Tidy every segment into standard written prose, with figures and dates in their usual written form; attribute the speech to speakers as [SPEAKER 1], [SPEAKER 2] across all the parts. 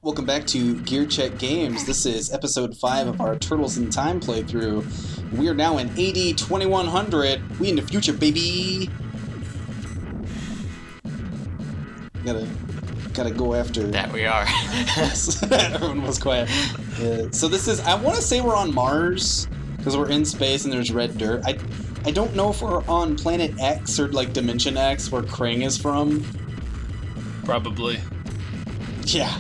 [SPEAKER 1] Welcome back to Gear Check Games. This is episode 5 of our Turtles in Time playthrough. We are now in AD 2100. We in the future, baby. Gotta go after
[SPEAKER 2] that. We are.
[SPEAKER 1] Everyone was quiet. Yeah. So this is. I want to say we're on Mars because we're in space and there's red dirt. I don't know if we're on Planet X or like Dimension X where Krang is from.
[SPEAKER 3] Probably.
[SPEAKER 1] Yeah.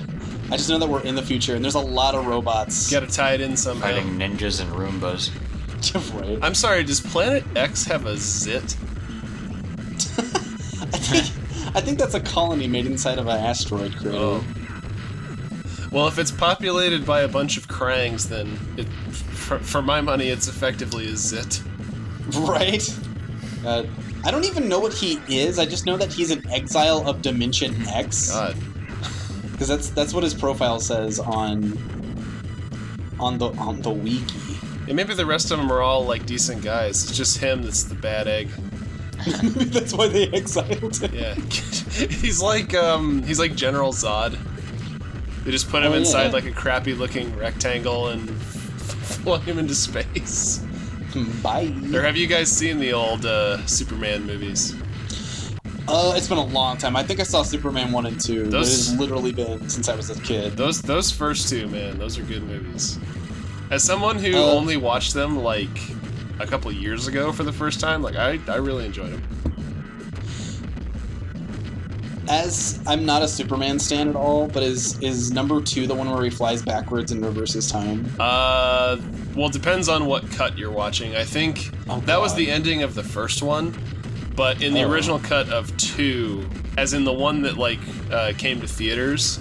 [SPEAKER 1] I just know that we're in the future, and there's a lot of robots.
[SPEAKER 3] Gotta tie it in somehow.
[SPEAKER 2] Fighting ninjas and Roombas.
[SPEAKER 1] Right.
[SPEAKER 3] I'm sorry, does Planet X have a zit?
[SPEAKER 1] I think that's a colony made inside of an asteroid crater.
[SPEAKER 3] Oh. Well, if it's populated by a bunch of Krangs, then for my money, it's effectively a zit.
[SPEAKER 1] Right? I don't even know what he is. I just know that he's an exile of Dimension X.
[SPEAKER 3] God.
[SPEAKER 1] Because that's what his profile says on the wiki.
[SPEAKER 3] And maybe the rest of them are all like decent guys. It's just him that's the bad egg.
[SPEAKER 1] Maybe that's why they exiled him.
[SPEAKER 3] Yeah, he's like General Zod. They just put him inside like a crappy-looking rectangle and flung him into space.
[SPEAKER 1] Bye.
[SPEAKER 3] Or have you guys seen the old Superman movies?
[SPEAKER 1] It's been a long time. I think I saw Superman 1 and 2. It has literally been since I was a kid.
[SPEAKER 3] Those first two, man, those are good movies. As someone who only watched them like a couple years ago for the first time, like I really enjoyed them.
[SPEAKER 1] As I'm not a Superman stan at all, but is number 2 the one where he flies backwards and reverses time?
[SPEAKER 3] Well, it depends on what cut you're watching. I think that was the ending of the first one. But in the original cut of 2, as in the one that like came to theaters,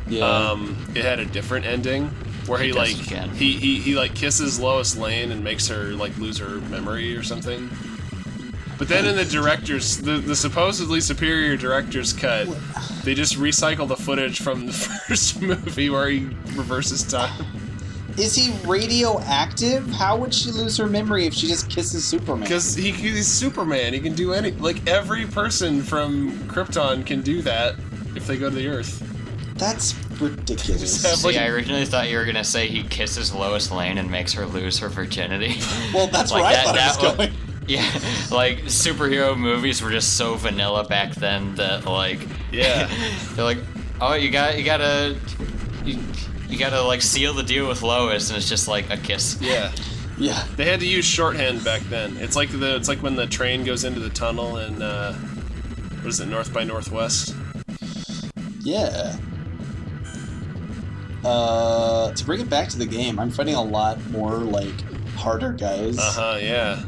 [SPEAKER 3] it had a different ending where he kisses Lois Lane and makes her like lose her memory or something. But then in the director's, the supposedly superior director's cut, they just recycle the footage from the first movie where he reverses time.
[SPEAKER 1] Is he radioactive? How would she lose her memory if she just kisses Superman?
[SPEAKER 3] Because he's Superman. He can do like every person from Krypton can do that if they go to the Earth.
[SPEAKER 1] That's ridiculous.
[SPEAKER 2] See, I originally thought you were gonna say he kisses Lois Lane and makes her lose her virginity.
[SPEAKER 1] Well, that's like where I thought it was going.
[SPEAKER 2] Yeah, like superhero movies were just so vanilla back then that like they're like, oh, you gotta like seal the deal with Lois, and it's just like a kiss.
[SPEAKER 3] Yeah. They had to use shorthand back then. It's like when the train goes into the tunnel in what is it, North by Northwest?
[SPEAKER 1] Yeah. To bring it back to the game, I'm fighting a lot more like harder guys.
[SPEAKER 3] Yeah.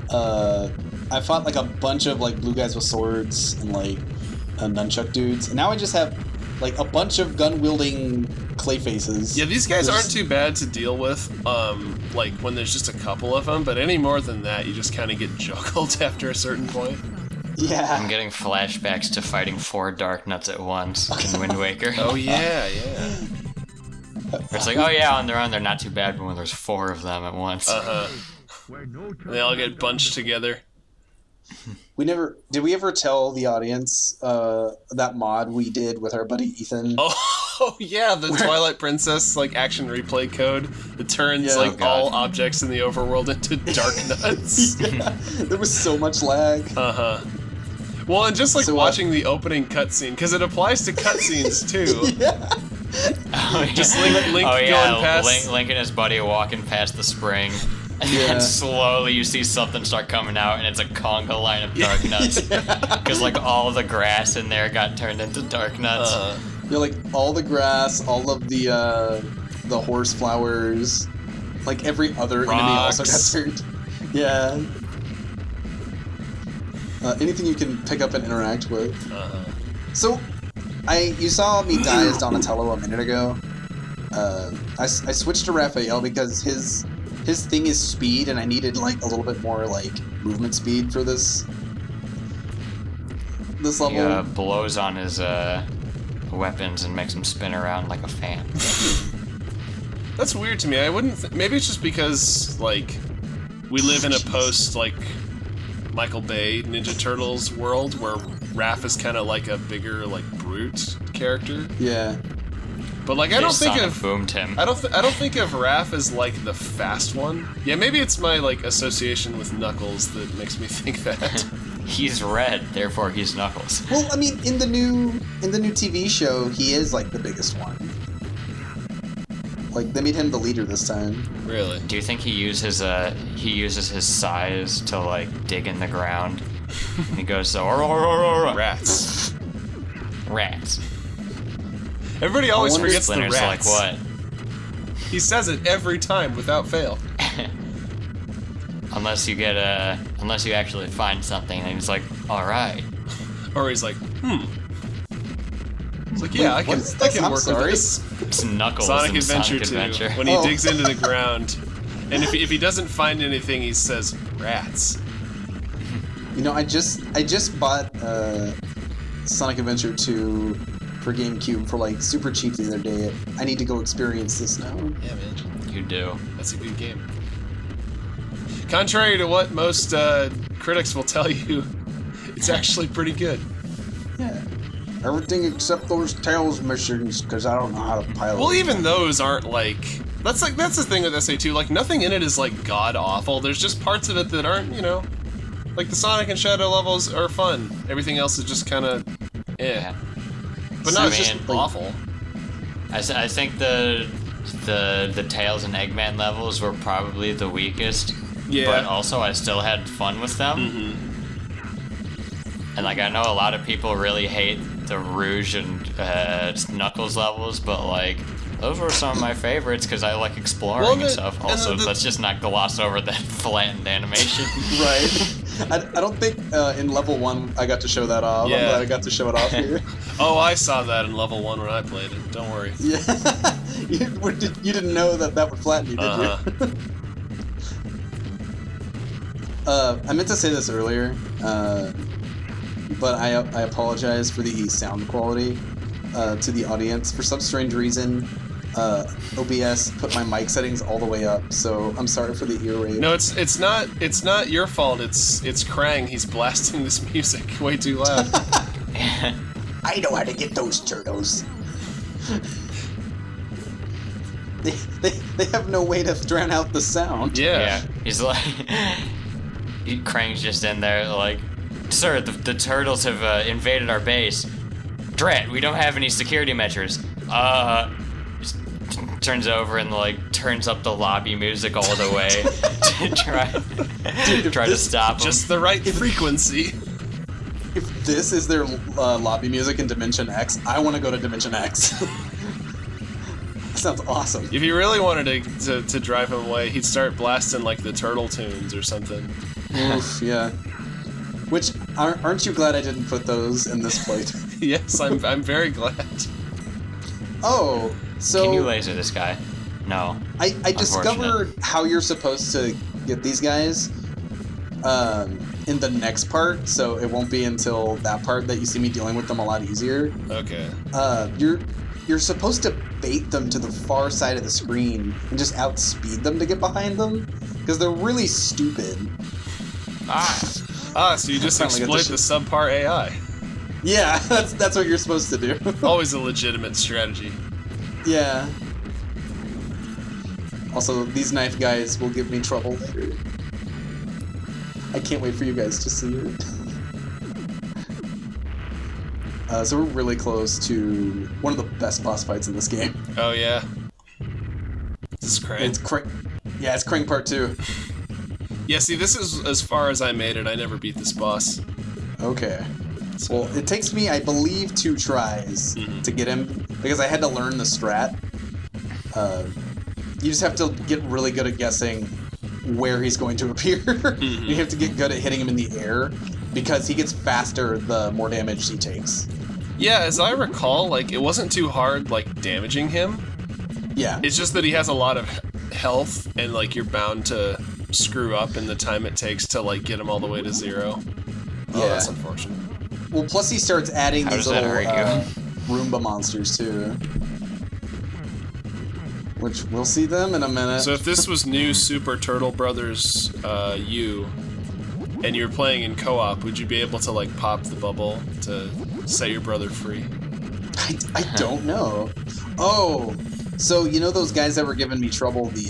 [SPEAKER 1] I fought like a bunch of like blue guys with swords and like nunchuck dudes, and now I just have like a bunch of gun-wielding clay faces.
[SPEAKER 3] Yeah, these guys aren't too bad to deal with, like when there's just a couple of them, but any more than that, you just kind of get juggled after a certain point.
[SPEAKER 1] Yeah.
[SPEAKER 2] I'm getting flashbacks to fighting 4 Dark Nuts at once in Wind Waker.
[SPEAKER 3] Oh, yeah.
[SPEAKER 2] It's like, oh yeah, on their own, they're not too bad, but when there's 4 of them at once.
[SPEAKER 3] They all get bunched together.
[SPEAKER 1] Did we ever tell the audience that mod we did with our buddy Ethan?
[SPEAKER 3] Oh yeah, the Twilight Princess like action replay code that turns all objects in the overworld into dark nuts.
[SPEAKER 1] There was so much lag.
[SPEAKER 3] Well, and just like watching the opening cutscene, because it applies to cutscenes too. Just Link going past.
[SPEAKER 2] Link and his buddy walking past the spring. And then slowly you see something start coming out, and it's a conga line of dark nuts. Because like all the grass in there got turned into dark nuts.
[SPEAKER 1] Like all the grass, all of the horse flowers, like every other enemy also got turned. Yeah. Anything you can pick up and interact with. So, you saw me die as Donatello a minute ago. I switched to Raphael because his thing is speed, and I needed like a little bit more like movement speed for this level.
[SPEAKER 2] He blows on his weapons and makes them spin around like a fan.
[SPEAKER 3] That's weird to me. I wouldn't. Maybe it's just because like we live in a post like Michael Bay Ninja Turtles world where Raph is kind of like a bigger like brute character.
[SPEAKER 1] Yeah.
[SPEAKER 3] But like, I don't think of
[SPEAKER 2] boomed him.
[SPEAKER 3] I don't think of Raph as like the fast one. Yeah, maybe it's my like association with Knuckles that makes me think that.
[SPEAKER 2] He's red, therefore he's Knuckles.
[SPEAKER 1] Well, I mean, in the new TV show, he is like the biggest one. Like they made him the leader this time.
[SPEAKER 3] Really?
[SPEAKER 2] Do you think he uses his size to like dig in the ground? And he goes,
[SPEAKER 3] Rats.
[SPEAKER 2] Rats.
[SPEAKER 3] Everybody always forgets the
[SPEAKER 2] Splinter's
[SPEAKER 3] rats.
[SPEAKER 2] like, what?
[SPEAKER 3] He says it every time without fail.
[SPEAKER 2] Unless you actually find something, and he's like, all right.
[SPEAKER 3] Or he's like, It's like, yeah, I can work with this.
[SPEAKER 2] It's Knuckles
[SPEAKER 3] Sonic
[SPEAKER 2] in
[SPEAKER 3] Adventure
[SPEAKER 2] Sonic
[SPEAKER 3] 2.
[SPEAKER 2] Adventure.
[SPEAKER 3] When he digs into the ground, and if he doesn't find anything, he says, rats.
[SPEAKER 1] You know, I just bought Sonic Adventure 2 for GameCube for like super cheap the other day. I need to go experience this now.
[SPEAKER 3] Yeah, man.
[SPEAKER 2] You do.
[SPEAKER 3] That's a good game. Contrary to what most critics will tell you, it's actually pretty good.
[SPEAKER 1] Yeah. Everything except those Tails missions, because I don't know how to pilot.
[SPEAKER 3] Well, even those aren't like... That's the thing with SA2. Like, nothing in it is like god-awful. There's just parts of it that aren't, you know... Like, the Sonic and Shadow levels are fun. Everything else is just kind of... Yeah. But not just awful.
[SPEAKER 2] I think the Tails and Eggman levels were probably the weakest.
[SPEAKER 3] Yeah.
[SPEAKER 2] But also, I still had fun with them.
[SPEAKER 3] Mm-hmm.
[SPEAKER 2] And, like, I know a lot of people really hate the Rouge and Knuckles levels, but, like, those were some of my favorites because I like exploring and stuff. Also, let's just not gloss over that flattened animation.
[SPEAKER 1] Right. I don't think in level 1 I got to show that off.
[SPEAKER 3] Yeah.
[SPEAKER 1] I'm glad I got to show it off here.
[SPEAKER 3] Oh, I saw that in level 1 when I played it. Don't worry.
[SPEAKER 1] Yeah. You didn't know that would flatten you, did you? I meant to say this earlier, but I apologize for the sound quality to the audience. For some strange reason, OBS put my mic settings all the way up, so I'm sorry for the ear rape.
[SPEAKER 3] No, it's not your fault. It's Krang. He's blasting this music way too loud.
[SPEAKER 1] I know how to get those turtles. They have no way to drown out the sound.
[SPEAKER 3] Yeah.
[SPEAKER 2] He's like, Krang's just in there like, sir, the turtles have invaded our base. Drat, we don't have any security measures. Just turns over and like turns up the lobby music all the way to try to stop them.
[SPEAKER 3] Just the right frequency.
[SPEAKER 1] If this is their lobby music in Dimension X, I want to go to Dimension X. That sounds awesome.
[SPEAKER 3] If you really wanted to drive him away, he'd start blasting like the turtle tunes or something.
[SPEAKER 1] Oof, yeah. Which, aren't you glad I didn't put those in this plate?
[SPEAKER 3] Yes, I'm very glad.
[SPEAKER 1] Oh, so...
[SPEAKER 2] Can you laser this guy? No.
[SPEAKER 1] I discovered how you're supposed to get these guys in the next part, so it won't be until that part that you see me dealing with them a lot easier.
[SPEAKER 3] Okay.
[SPEAKER 1] You're supposed to bait them to the far side of the screen and just outspeed them to get behind them, because they're really stupid.
[SPEAKER 3] So you just exploit the subpar AI.
[SPEAKER 1] Yeah, that's what you're supposed to do.
[SPEAKER 3] Always a legitimate strategy.
[SPEAKER 1] Yeah. Also, these knife guys will give me trouble later. I can't wait for you guys to see it. So we're really close to one of the best boss fights in this game.
[SPEAKER 3] Oh yeah. This is Krang.
[SPEAKER 1] It's Krang Part 2.
[SPEAKER 3] Yeah, see, this is as far as I made it. I never beat this boss.
[SPEAKER 1] Okay.
[SPEAKER 3] So.
[SPEAKER 1] Well, it takes me, I believe, 2 tries to get him, because I had to learn the strat. You just have to get really good at guessing where he's going to appear. You have to get good at hitting him in the air, because he gets faster the more damage he takes.
[SPEAKER 3] Yeah, as I recall, like, it wasn't too hard, like, damaging him.
[SPEAKER 1] Yeah.
[SPEAKER 3] It's just that he has a lot of health, and, like, you're bound to screw up in the time it takes to, like, get him all the way to 0. Oh,
[SPEAKER 1] Yeah.
[SPEAKER 3] that's unfortunate.
[SPEAKER 1] Well, plus he starts adding these little
[SPEAKER 2] hurt
[SPEAKER 1] Roomba monsters, too. Which, we'll see them in a minute.
[SPEAKER 3] So if this was new Super Turtle Brothers U, and you were playing in co-op, would you be able to, like, pop the bubble to set your brother free?
[SPEAKER 1] I don't know. Oh, so you know those guys that were giving me trouble, the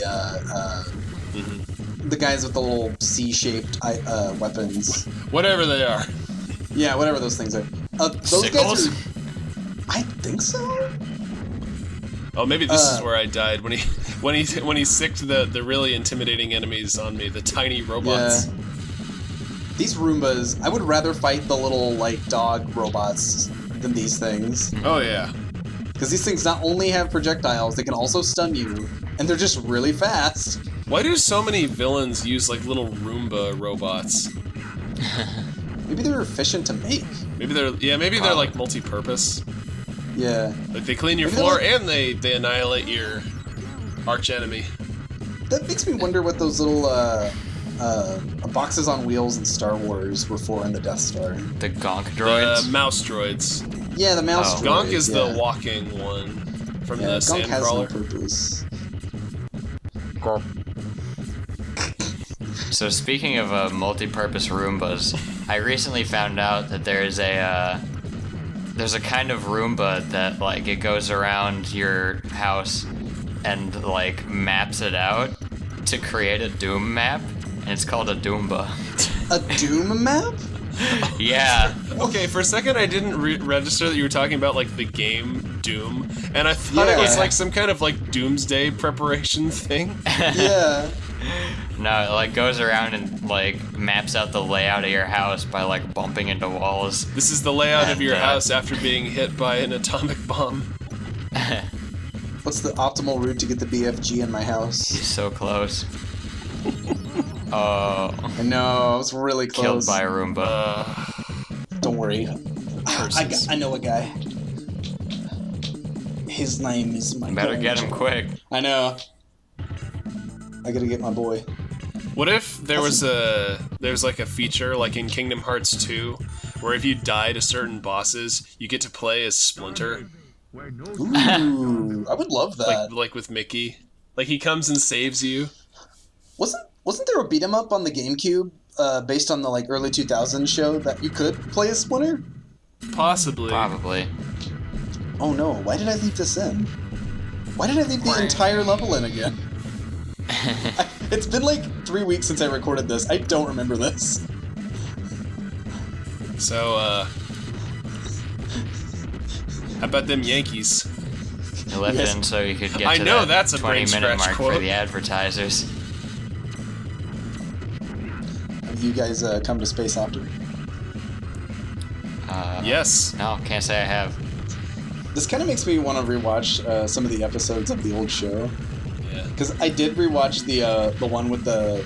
[SPEAKER 1] guys with the little C-shaped weapons.
[SPEAKER 3] Whatever they are.
[SPEAKER 1] Yeah, whatever those things are. Those
[SPEAKER 2] Sickles?
[SPEAKER 1] guys are. I think so.
[SPEAKER 3] Oh, maybe this is where I died when he sicked the really intimidating enemies on me, the tiny robots.
[SPEAKER 1] Yeah. These Roombas, I would rather fight the little like dog robots than these things.
[SPEAKER 3] Oh yeah.
[SPEAKER 1] Because these things not only have projectiles, they can also stun you, and they're just really fast.
[SPEAKER 3] Why do so many villains use like little Roomba robots?
[SPEAKER 1] Maybe they're efficient to make.
[SPEAKER 3] Maybe they're like multi-purpose.
[SPEAKER 1] Yeah.
[SPEAKER 3] Like they clean your
[SPEAKER 1] Maybe
[SPEAKER 3] floor
[SPEAKER 1] they're
[SPEAKER 3] and they annihilate your arch enemy.
[SPEAKER 1] That makes me wonder what those little boxes on wheels in Star Wars were for in the Death Star.
[SPEAKER 2] The Gonk droids?
[SPEAKER 3] The mouse droids.
[SPEAKER 1] Yeah, the mouse droids.
[SPEAKER 3] Gonk is the walking one from the
[SPEAKER 1] Gonk has no
[SPEAKER 3] Sandcrawler.
[SPEAKER 1] purpose.
[SPEAKER 2] So speaking of multi-purpose Roombas, I recently found out that there's a kind of Roomba that like it goes around your house and like maps it out to create a Doom map, and it's called a Doomba.
[SPEAKER 1] A Doom map?
[SPEAKER 2] Yeah.
[SPEAKER 3] Okay, for a second I didn't register that you were talking about like the game Doom, and I thought it was
[SPEAKER 1] Yeah.
[SPEAKER 3] like some kind of like doomsday preparation thing.
[SPEAKER 1] Yeah.
[SPEAKER 2] No, it like goes around and like maps out the layout of your house by like bumping into walls.
[SPEAKER 3] This is the layout of your
[SPEAKER 2] And,
[SPEAKER 3] house after being hit by an atomic bomb.
[SPEAKER 1] What's the optimal route to get the BFG in my house?
[SPEAKER 2] He's so close. Oh,
[SPEAKER 1] I know, I was really
[SPEAKER 2] killed
[SPEAKER 1] close.
[SPEAKER 2] by a Roomba.
[SPEAKER 1] Don't worry. I know a guy. His name is Mike.
[SPEAKER 2] Better get him quick.
[SPEAKER 1] I know. I gotta get my boy.
[SPEAKER 3] What if there's like a feature like in Kingdom Hearts 2 where if you die to certain bosses, you get to play as Splinter?
[SPEAKER 1] Ooh, I would love that.
[SPEAKER 3] Like with Mickey. Like he comes and saves you.
[SPEAKER 1] Wasn't there a beat 'em up on the GameCube based on the like early 2000s show that you could play as Splinter?
[SPEAKER 3] Possibly.
[SPEAKER 2] Probably.
[SPEAKER 1] Oh no, why did I leave this in? Why did I leave the entire level in again? It's been like 3 weeks since I recorded this. I don't remember this.
[SPEAKER 3] So, how about them Yankees?
[SPEAKER 2] You left
[SPEAKER 1] Yes.
[SPEAKER 2] in so you could get
[SPEAKER 3] I
[SPEAKER 2] to
[SPEAKER 3] know,
[SPEAKER 2] that
[SPEAKER 3] that's a
[SPEAKER 2] 20-minute
[SPEAKER 3] brain
[SPEAKER 2] mark
[SPEAKER 3] scratch
[SPEAKER 2] for
[SPEAKER 3] quote.
[SPEAKER 2] the advertisers.
[SPEAKER 1] Have you guys come to Space Opera?
[SPEAKER 3] Yes.
[SPEAKER 2] No, can't say I have.
[SPEAKER 1] This kind of makes me want to rewatch some of the episodes of the old show.
[SPEAKER 3] Yeah.
[SPEAKER 1] Because I did rewatch the one with the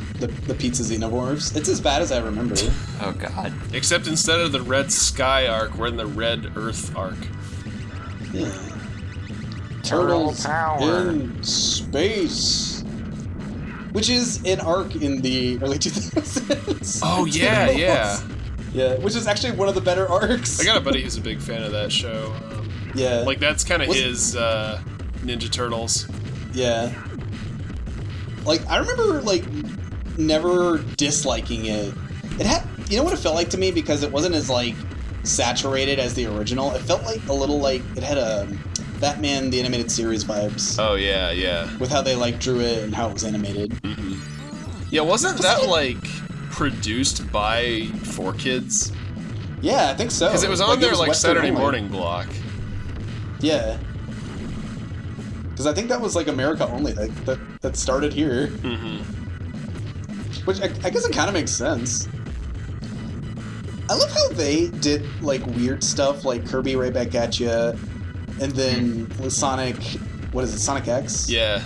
[SPEAKER 1] pizza xenomorphs. It's as bad as I remember.
[SPEAKER 2] Oh god.
[SPEAKER 3] Except instead of the Red Sky arc, we're in the Red Earth arc.
[SPEAKER 1] Yeah.
[SPEAKER 2] Turtle
[SPEAKER 1] Turtles
[SPEAKER 2] power.
[SPEAKER 1] in space. Which is an arc in the early 2000s.
[SPEAKER 3] Oh yeah, yeah.
[SPEAKER 1] Yeah, which is actually one of the better arcs.
[SPEAKER 3] I got a buddy who's a big fan of that show.
[SPEAKER 1] Yeah.
[SPEAKER 3] Like that's kind of
[SPEAKER 1] Was-
[SPEAKER 3] his Ninja Turtles.
[SPEAKER 1] Yeah. Like, I remember, like, never disliking it. It had, you know what it felt like to me? Because it wasn't as, like, saturated as the original. It felt like a little, like, it had a Batman the Animated Series vibes.
[SPEAKER 3] Oh yeah, yeah.
[SPEAKER 1] With how they, like, drew it and how it was animated.
[SPEAKER 3] Yeah, wasn't that like produced by 4Kids?
[SPEAKER 1] Yeah, I think so.
[SPEAKER 3] Because it was on their
[SPEAKER 1] was
[SPEAKER 3] like
[SPEAKER 1] Western
[SPEAKER 3] Saturday
[SPEAKER 1] only.
[SPEAKER 3] morning block.
[SPEAKER 1] Yeah. Because I think that was, like, America only. That started here.
[SPEAKER 3] Mm-hmm.
[SPEAKER 1] Which I guess it kind of makes sense. I love how they did like weird stuff like Kirby right back at you, and then with Sonic, what is it, Sonic X?
[SPEAKER 3] Yeah.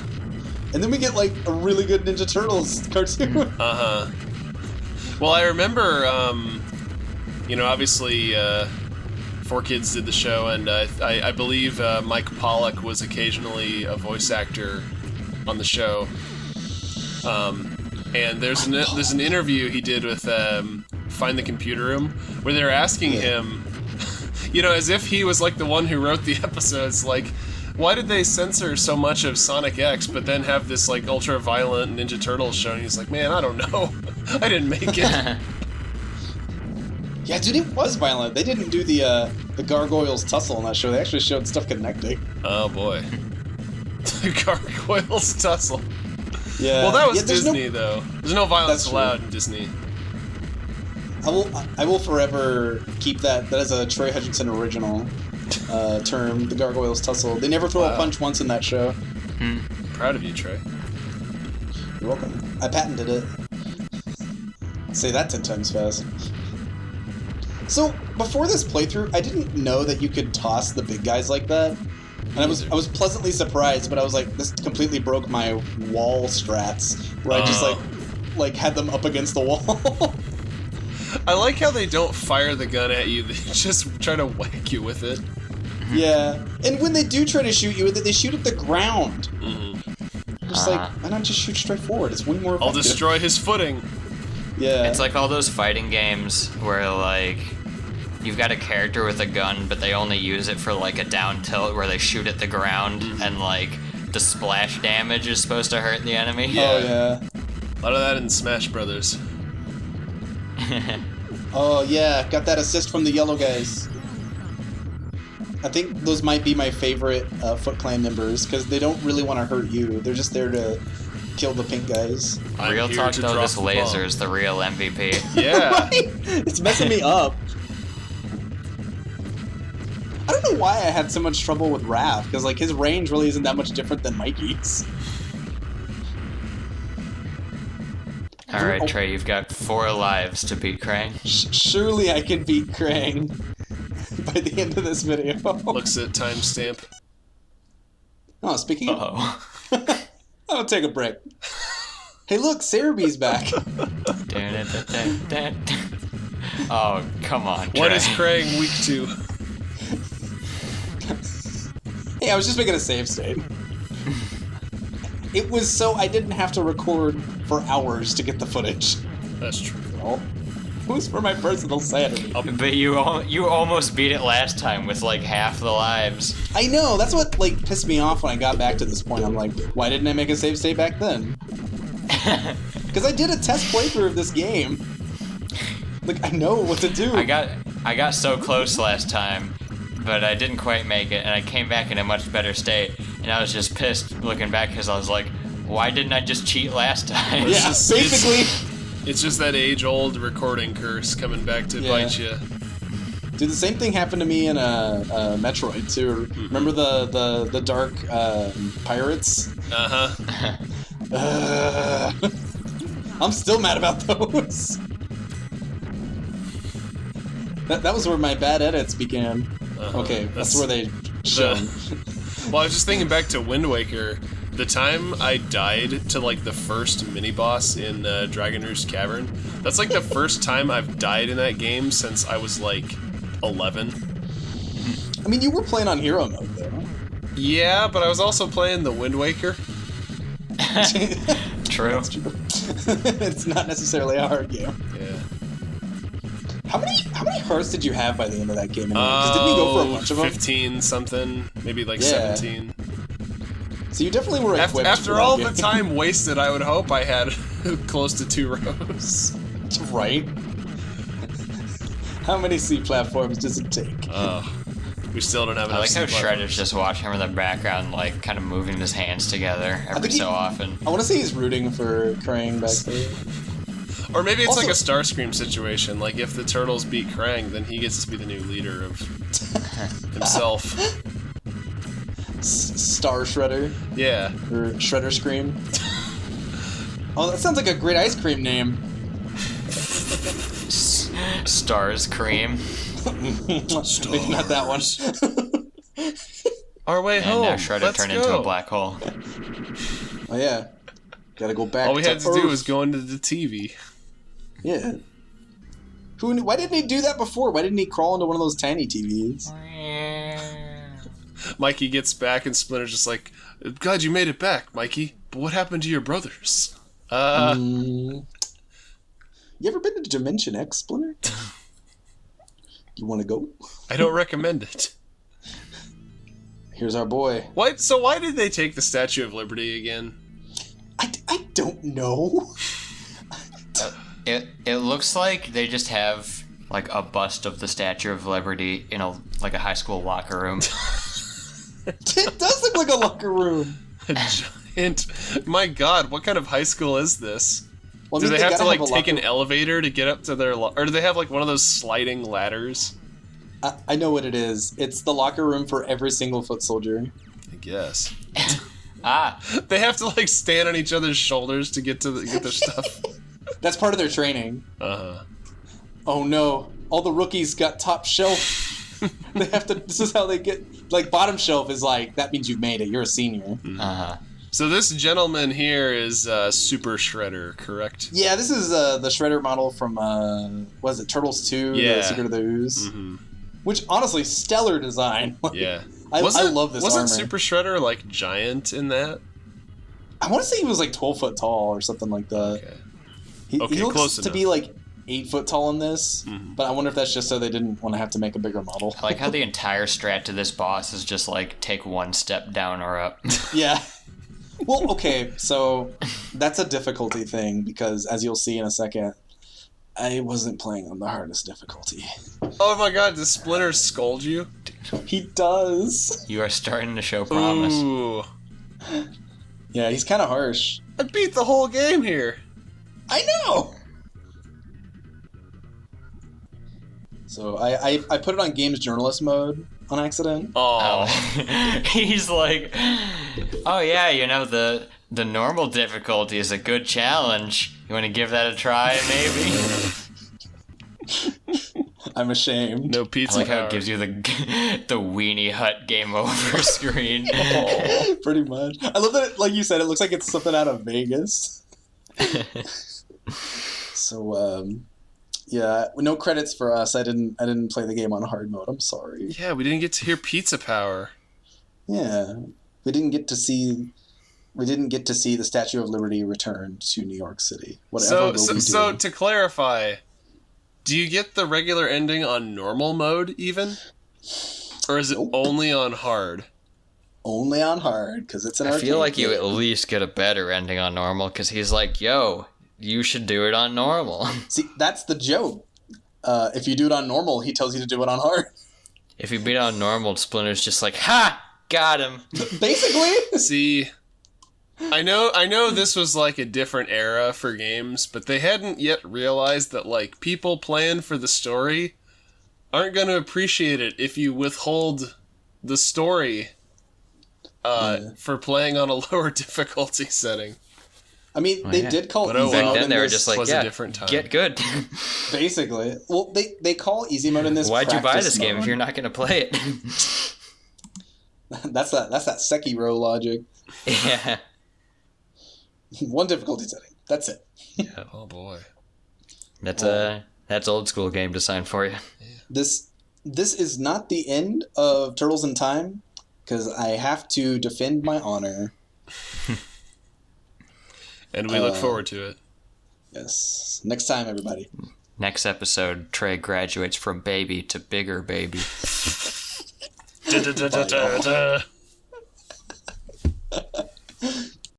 [SPEAKER 1] And then we get like a really good Ninja Turtles cartoon.
[SPEAKER 3] Uh-huh. Well, I remember, obviously, 4Kids did the show, and I believe Mike Pollock was occasionally a voice actor on the show. And there's an interview he did with Find the Computer Room, where they're asking him, as if he was like the one who wrote the episodes, like, why did they censor so much of Sonic X, but then have this like ultra-violent Ninja Turtles show? And he's like, man, I don't know. I didn't make it.
[SPEAKER 1] Yeah, dude, it was violent. They didn't do the gargoyles tussle on that show. They actually showed stuff connecting.
[SPEAKER 3] Oh boy. The gargoyles tussle.
[SPEAKER 1] Yeah.
[SPEAKER 3] Well, that was Disney, though. There's no violence
[SPEAKER 1] That's
[SPEAKER 3] allowed
[SPEAKER 1] true.
[SPEAKER 3] in Disney.
[SPEAKER 1] I will forever keep that as a Troy Hutchinson original term, the gargoyles tussle. They never throw a punch once in that show.
[SPEAKER 3] Proud of you, Trey.
[SPEAKER 1] You're welcome. I patented it. Say that 10 times fast. So, before this playthrough, I didn't know that you could toss the big guys like that. And I was pleasantly surprised, but I was like, this completely broke my wall strats, where I just like had them up against the wall.
[SPEAKER 3] I like how they don't fire the gun at you, they just try to whack you with it.
[SPEAKER 1] Yeah. And when they do try to shoot you with it, they shoot at the ground.
[SPEAKER 3] Mm-hmm.
[SPEAKER 1] Just like, why not just shoot straight forward? It's way more effective.
[SPEAKER 3] I'll destroy his footing.
[SPEAKER 1] Yeah.
[SPEAKER 2] It's like all those fighting games where, like, you've got a character with a gun, but they only use it for, like, a down tilt where they shoot at the ground, and, like, the splash damage is supposed to hurt the enemy.
[SPEAKER 3] Yeah.
[SPEAKER 1] Oh, yeah.
[SPEAKER 3] A lot of that in Smash Brothers.
[SPEAKER 1] Oh, yeah. Got that assist from the yellow guys. I think those might be my favorite Foot Clan members, because they don't really want to hurt you. They're just there to kill the pink guys.
[SPEAKER 2] Real talk, though, this laser is the real MVP.
[SPEAKER 3] Yeah.
[SPEAKER 1] It's messing me up. I don't know why I had so much trouble with Raph, because like his range really isn't that much different than Mikey's.
[SPEAKER 2] Alright, Trey, you've got 4 lives to beat Krang.
[SPEAKER 1] Surely I can beat Krang by the end of this video.
[SPEAKER 3] Looks at timestamp.
[SPEAKER 1] Oh, speaking of...
[SPEAKER 2] Uh-oh.
[SPEAKER 1] I'll take a break. Hey look, Cerebee's back.
[SPEAKER 2] Oh, come on, Trey.
[SPEAKER 3] What is Krang weak to?
[SPEAKER 1] Hey, I was just making a save state. It was so I didn't have to record for hours to get the footage.
[SPEAKER 3] That's true.
[SPEAKER 1] Well, it was for my personal sanity.
[SPEAKER 2] But you almost beat it last time with like half the lives.
[SPEAKER 1] I know, that's what like pissed me off when I got back to this point. I'm like, why didn't I make a save state back then? Because I did a test playthrough of this game. Like, I know what to do.
[SPEAKER 2] I got so close last time, but I didn't quite make it, and I came back in a much better state, and I was just pissed looking back because I was like, why didn't I just cheat last time?
[SPEAKER 1] Yeah, basically.
[SPEAKER 3] It's just that age-old recording curse coming back to bite you.
[SPEAKER 1] Dude, the same thing happened to me in Metroid too. Remember the dark pirates? I'm still mad about those. That was where my bad edits began. Okay, that's where they shone.
[SPEAKER 3] Well, I was just thinking back to Wind Waker. The time I died to like the first mini boss in Dragon Roost Cavern. That's like the first time I've died in that game since I was like 11.
[SPEAKER 1] I mean, you were playing on hero mode though.
[SPEAKER 3] Yeah, but I was also playing the Wind Waker.
[SPEAKER 2] True.
[SPEAKER 1] That's true. It's not necessarily a hard game.
[SPEAKER 3] Yeah.
[SPEAKER 1] How many hearts did you have by the end of that game? Because didn't you go for a bunch of them?
[SPEAKER 3] 15 something, maybe like 17.
[SPEAKER 1] So you definitely were equipped.
[SPEAKER 3] After all the time wasted, I would hope I had close to 2 rows.
[SPEAKER 1] Right? How many C platforms does it take?
[SPEAKER 3] We still don't have enough.
[SPEAKER 2] I like
[SPEAKER 3] C
[SPEAKER 2] how
[SPEAKER 3] platforms.
[SPEAKER 2] Shredder's just watching him in the background, like kind of moving his hands together every so often.
[SPEAKER 1] I want to say he's rooting for Krang back there.
[SPEAKER 3] Or maybe it's
[SPEAKER 1] Also,
[SPEAKER 3] like a Starscream situation. Like if the turtles beat Krang, then he gets to be the new leader of himself.
[SPEAKER 1] Star Shredder.
[SPEAKER 3] Yeah.
[SPEAKER 1] Or Shredder Scream. Oh, that sounds like a great ice cream name.
[SPEAKER 2] Stars Cream.
[SPEAKER 1] Maybe not that one.
[SPEAKER 3] Our way
[SPEAKER 2] And
[SPEAKER 3] home.
[SPEAKER 2] now Shredder
[SPEAKER 3] Let's
[SPEAKER 2] turned
[SPEAKER 3] go.
[SPEAKER 2] into a black hole.
[SPEAKER 1] Oh yeah. Gotta go back.
[SPEAKER 3] All we had to
[SPEAKER 1] Earth.
[SPEAKER 3] do was go into the TV.
[SPEAKER 1] Yeah. Why didn't he do that before? Why didn't he crawl into one of those tiny TVs?
[SPEAKER 3] Mikey gets back and Splinter's just like, glad you made it back, Mikey. But what happened to your brothers?
[SPEAKER 1] You ever been to Dimension X, Splinter? You want to go?
[SPEAKER 3] I don't recommend it.
[SPEAKER 1] Here's our boy.
[SPEAKER 3] So why did they take the Statue of Liberty again?
[SPEAKER 1] I don't know.
[SPEAKER 2] It looks like they just have like a bust of the Statue of Liberty in a high school locker room.
[SPEAKER 1] It does look like a locker room.
[SPEAKER 3] A giant. My God, what kind of high school is this?
[SPEAKER 1] Well,
[SPEAKER 3] do they have to like take an
[SPEAKER 1] locker...
[SPEAKER 3] elevator to get up to their or do they have like one of those sliding ladders?
[SPEAKER 1] I know what it is. It's the locker room for every single foot soldier.
[SPEAKER 3] I guess. They have to like stand on each other's shoulders to get their stuff.
[SPEAKER 1] That's part of their training.
[SPEAKER 3] Uh-huh.
[SPEAKER 1] Oh no, all the rookies got top shelf. They have to. This is how they get. Like bottom shelf is like that means you've made it. You're a senior.
[SPEAKER 2] Uh-huh.
[SPEAKER 3] So this gentleman here is Super Shredder, correct?
[SPEAKER 1] Yeah, this is the Shredder model from was it Turtles 2?
[SPEAKER 3] Yeah.
[SPEAKER 1] The Secret of the Ooze.
[SPEAKER 3] Mm-hmm.
[SPEAKER 1] Which honestly, stellar design.
[SPEAKER 3] Yeah.
[SPEAKER 1] I love this armor.
[SPEAKER 3] Wasn't Super Shredder like giant in that?
[SPEAKER 1] I want to say he was like 12 foot tall or something like that.
[SPEAKER 3] Okay.
[SPEAKER 1] He looks
[SPEAKER 3] close
[SPEAKER 1] to
[SPEAKER 3] enough.
[SPEAKER 1] be like 8 foot tall in this, but I wonder if that's just so they didn't want to have to make a bigger model.
[SPEAKER 2] I like how the entire strat to this boss is just like take one step down or up.
[SPEAKER 1] Yeah. Well, okay, so that's a difficulty thing because as you'll see in a second, I wasn't playing on the hardest difficulty.
[SPEAKER 3] Oh my God, does Splinter scold you?
[SPEAKER 1] He does.
[SPEAKER 2] You are starting to show promise.
[SPEAKER 3] Ooh.
[SPEAKER 1] Yeah, he's kind of harsh.
[SPEAKER 3] I beat the whole game here.
[SPEAKER 1] I know! So I put it on games journalist mode on accident.
[SPEAKER 3] Oh.
[SPEAKER 2] He's like, oh yeah, you know, the normal difficulty is a good challenge. You want to give that a try, maybe?
[SPEAKER 1] I'm ashamed.
[SPEAKER 3] No pizza.
[SPEAKER 2] I like how
[SPEAKER 3] power.
[SPEAKER 2] it gives you the Weenie Hut game over screen.
[SPEAKER 1] Oh, pretty much. I love that, like you said, it looks like it's something out of Vegas. So, yeah, no credits for us. I didn't play the game on hard mode. I'm sorry.
[SPEAKER 3] Yeah, we didn't get to hear pizza power.
[SPEAKER 1] Yeah, we didn't get to see the Statue of Liberty return to New York City. Whatever.
[SPEAKER 3] So to clarify, do you get the regular ending on normal mode even, or is it only on hard?
[SPEAKER 1] Only on hard because it's an
[SPEAKER 2] I
[SPEAKER 1] arcade
[SPEAKER 2] feel like you
[SPEAKER 1] game.
[SPEAKER 2] at least get a better ending on normal because he's like, yo, you should do it on normal.
[SPEAKER 1] See, that's the joke. If you do it on normal, he tells you to do it on hard.
[SPEAKER 2] If you beat it on normal, Splinter's just like, ha, got him.
[SPEAKER 1] Basically.
[SPEAKER 3] See, I know this was like a different era for games, but they hadn't yet realized that like people playing for the story aren't going to appreciate it if you withhold the story for playing on a lower difficulty setting.
[SPEAKER 1] I mean, they did call
[SPEAKER 3] But
[SPEAKER 1] easy
[SPEAKER 2] Back
[SPEAKER 1] mode
[SPEAKER 2] then
[SPEAKER 1] in
[SPEAKER 2] they were
[SPEAKER 1] this.
[SPEAKER 2] just like,
[SPEAKER 3] was a
[SPEAKER 2] yeah,
[SPEAKER 3] different time.
[SPEAKER 2] get good.
[SPEAKER 1] Basically. Well, they call easy mode in this.
[SPEAKER 2] Why'd you buy
[SPEAKER 1] practice
[SPEAKER 2] this game
[SPEAKER 1] mode.
[SPEAKER 2] if you're not going to play it?
[SPEAKER 1] That's that Sekiro logic.
[SPEAKER 2] Yeah.
[SPEAKER 1] One difficulty setting. That's it.
[SPEAKER 3] Yeah. Oh boy.
[SPEAKER 2] That's old school game design for you.
[SPEAKER 1] This is not the end of Turtles in Time because I have to defend my honor.
[SPEAKER 3] And we look forward to it.
[SPEAKER 1] Yes. Next time, everybody.
[SPEAKER 2] Next episode, Trey graduates from baby to bigger baby.
[SPEAKER 3] Da, da, da, da, da, da.